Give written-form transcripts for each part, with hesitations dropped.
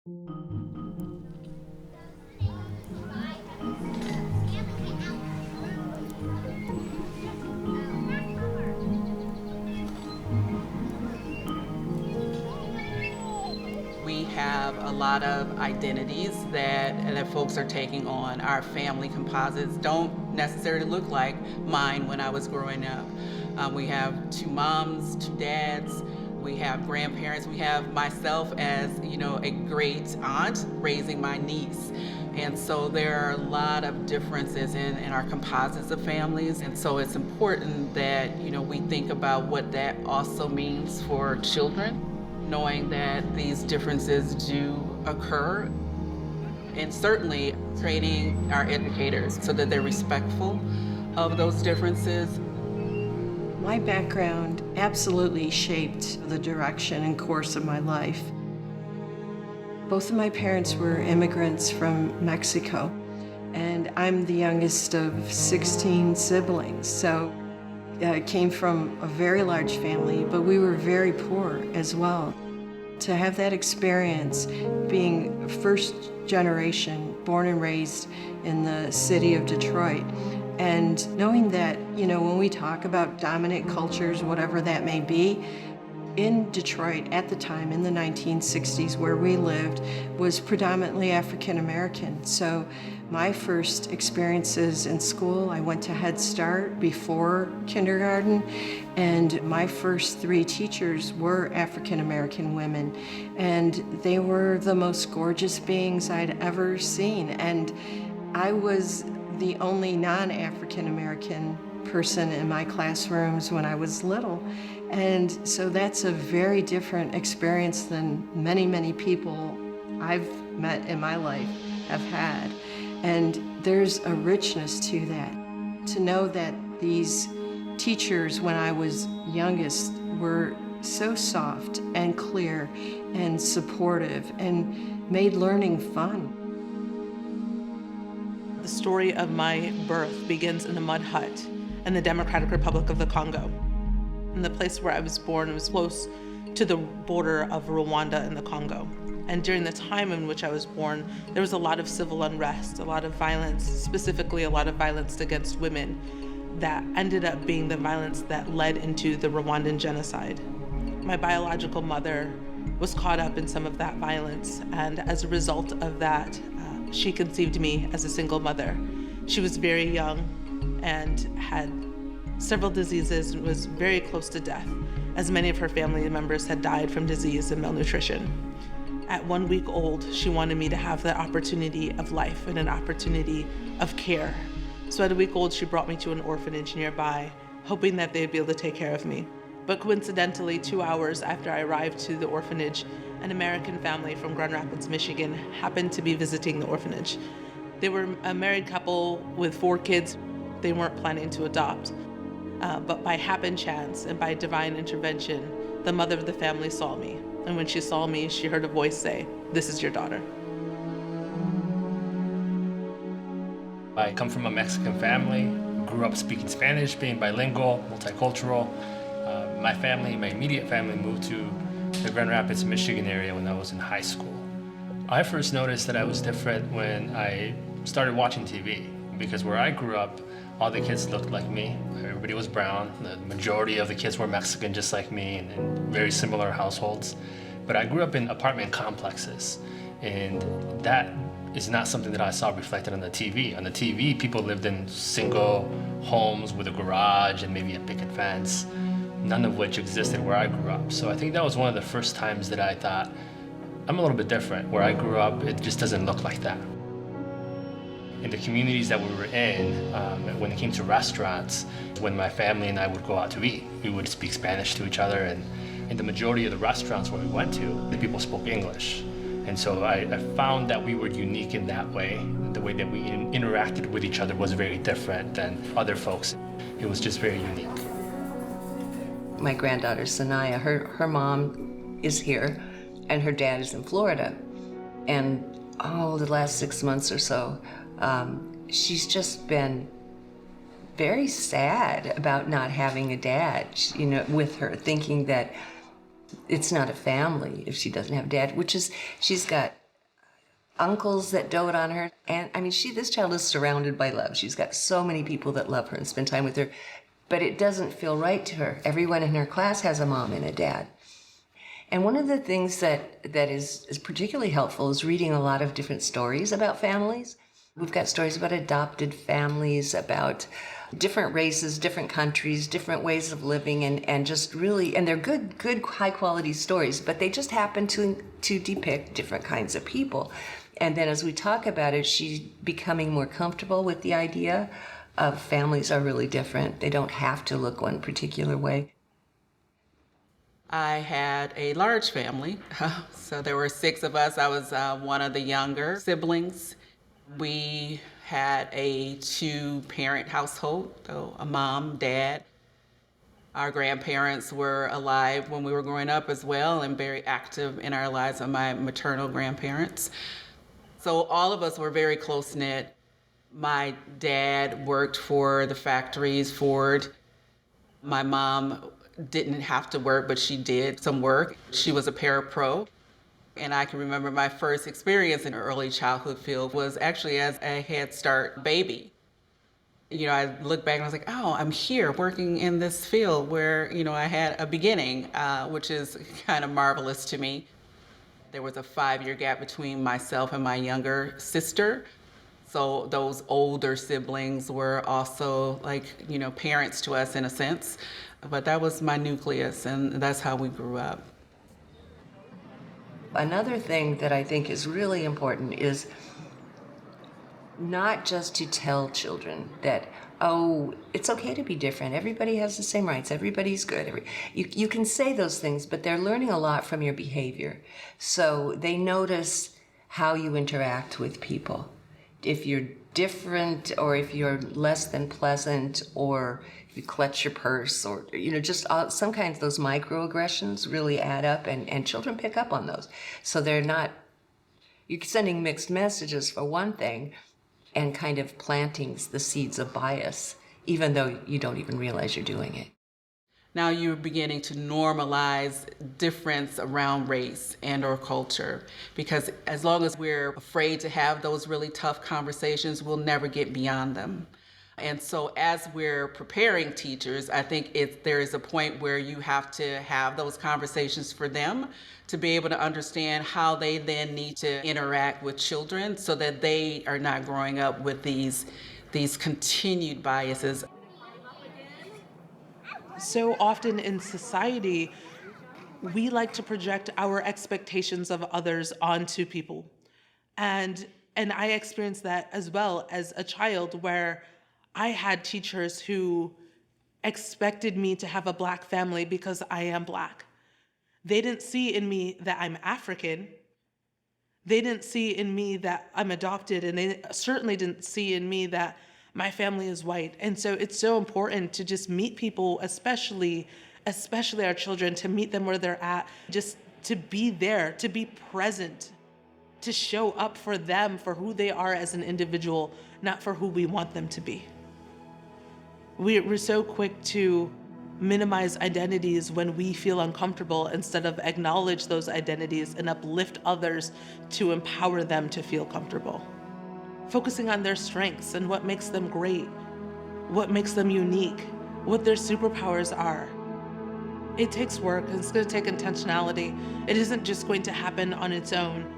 We have a lot of identities that folks are taking on. Our family composites don't necessarily look like mine when I was growing up. We have two moms, two dads, we have grandparents, we have myself as, a great aunt raising my niece. And so there are a lot of differences in our composites of families. And so it's important that, we think about what that also means for children, knowing that these differences do occur, and certainly training our educators so that they're respectful of those differences. My background absolutely shaped the direction and course of my life. Both of my parents were immigrants from Mexico, and I'm the youngest of 16 siblings. So I came from a very large family, but we were very poor as well. To have that experience, being first generation, born and raised in the city of Detroit, and knowing that, when we talk about dominant cultures, whatever that may be, in Detroit at the time, in the 1960s, where we lived, was predominantly African American. So my first experiences in school, I went to Head Start before kindergarten, and my first three teachers were African American women, and they were the most gorgeous beings I'd ever seen. And I was the only non-African American person in my classrooms when I was little. And so that's a very different experience than many, many people I've met in my life have had. And there's a richness to that. To know that these teachers, when I was youngest, were so soft and clear and supportive and made learning fun. The story of my birth begins in a mud hut in the Democratic Republic of the Congo. And the place where I was born was close to the border of Rwanda and the Congo. And during the time in which I was born, there was a lot of civil unrest, a lot of violence, specifically a lot of violence against women that ended up being the violence that led into the Rwandan genocide. My biological mother was caught up in some of that violence, and as a result of that, she conceived me as a single mother. She was very young and had several diseases and was very close to death, as many of her family members had died from disease and malnutrition. At 1 week old, she wanted me to have the opportunity of life and an opportunity of care. So at a week old, she brought me to an orphanage nearby, hoping that they'd be able to take care of me. But coincidentally, 2 hours after I arrived to the orphanage, an American family from Grand Rapids, Michigan, happened to be visiting the orphanage. They were a married couple with 4 kids. They weren't planning to adopt. But by happen chance and by divine intervention, the mother of the family saw me. And when she saw me, she heard a voice say, "This is your daughter." I come from a Mexican family, grew up speaking Spanish, being bilingual, multicultural. My immediate family moved to the Grand Rapids, Michigan area when I was in high school. I first noticed that I was different when I started watching TV, because where I grew up, all the kids looked like me. Everybody was brown. The majority of the kids were Mexican, just like me, and in very similar households. But I grew up in apartment complexes, and that is not something that I saw reflected on the TV. On the TV, people lived in single homes with a garage and maybe a picket fence, none of which existed where I grew up. So I think that was one of the first times that I thought, I'm a little bit different. Where I grew up, it just doesn't look like that. In the communities that we were in, when it came to restaurants, when my family and I would go out to eat, we would speak Spanish to each other, and in the majority of the restaurants where we went to, the people spoke English. And so I found that we were unique in that way. The way that we interacted with each other was very different than other folks. It was just very unique. My granddaughter, Sanaya, her mom is here, and her dad is in Florida. And the last 6 months or so, she's just been very sad about not having a dad, with her, thinking that it's not a family if she doesn't have a dad, which is, she's got uncles that dote on her. And I mean, this child is surrounded by love. She's got so many people that love her and spend time with her, but it doesn't feel right to her. Everyone in her class has a mom and a dad. And one of the things that is particularly helpful is reading a lot of different stories about families. We've got stories about adopted families, about different races, different countries, different ways of living, and just really, and they're good high quality stories, but they just happen to depict different kinds of people. And then as we talk about it, she's becoming more comfortable with the idea of families are really different. They don't have to look one particular way. I had a large family, so there were 6 of us. I was one of the younger siblings. We had a 2-parent household, so a mom, dad. Our grandparents were alive when we were growing up as well and very active in our lives, of my maternal grandparents. So all of us were very close-knit. My dad worked for the factories, Ford. My mom didn't have to work, but she did some work. She was a parapro. And I can remember my first experience in the early childhood field was actually as a Head Start baby. You know, I look back and I was like, oh, I'm here working in this field where, you know, I had a beginning, which is kind of marvelous to me. There was a 5-year gap between myself and my younger sister. So those older siblings were also like, you know, parents to us in a sense. But that was my nucleus, and that's how we grew up. Another thing that I think is really important is not just to tell children that, oh, it's okay to be different. Everybody has the same rights. Everybody's good. You can say those things, but they're learning a lot from your behavior. So they notice how you interact with people. If you're different, or if you're less than pleasant, or if you clutch your purse, or, you know, just some kinds of those microaggressions really add up, and children pick up on those. So you're sending mixed messages for one thing, and kind of planting the seeds of bias, even though you don't even realize you're doing it. Now you're beginning to normalize difference around race and or culture, because as long as we're afraid to have those really tough conversations, we'll never get beyond them. And so as we're preparing teachers, I think there is a point where you have to have those conversations for them to be able to understand how they then need to interact with children so that they are not growing up with these continued biases. So often in society, we like to project our expectations of others onto people. And I experienced that as well as a child, where I had teachers who expected me to have a Black family because I am Black. They didn't see in me that I'm African. They didn't see in me that I'm adopted, and they certainly didn't see in me that my family is white. And so it's so important to just meet people, especially our children, to meet them where they're at, just to be there, to be present, to show up for them for who they are as an individual, not for who we want them to be. We're so quick to minimize identities when we feel uncomfortable, instead of acknowledge those identities and uplift others to empower them to feel comfortable. Focusing on their strengths and what makes them great, what makes them unique, what their superpowers are. It takes work, and it's going to take intentionality. It isn't just going to happen on its own.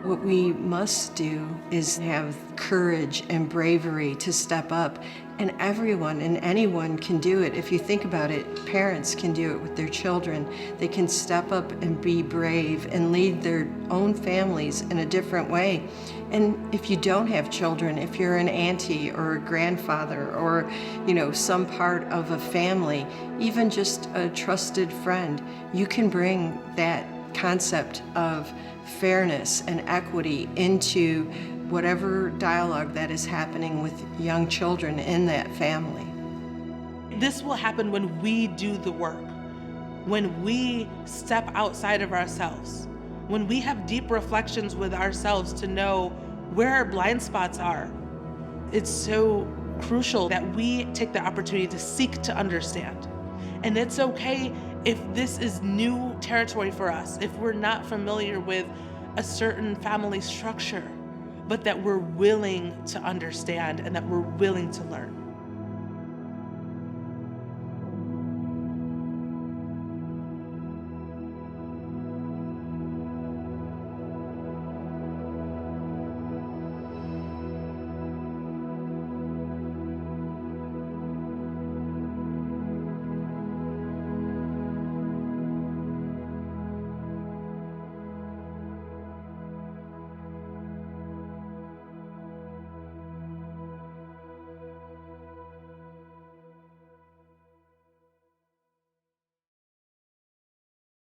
What we must do is have courage and bravery to step up, and everyone and anyone can do it. If you think about it, parents can do it with their children. They can step up and be brave and lead their own families in a different way. And if you don't have children, if you're an auntie or a grandfather or, you know, some part of a family, even just a trusted friend, you can bring that concept of fairness and equity into whatever dialogue that is happening with young children in that family. This will happen when we do the work, when we step outside of ourselves, when we have deep reflections with ourselves to know where our blind spots are. It's so crucial that we take the opportunity to seek to understand. And it's okay if this is new territory for us, if we're not familiar with a certain family structure, but that we're willing to understand and that we're willing to learn.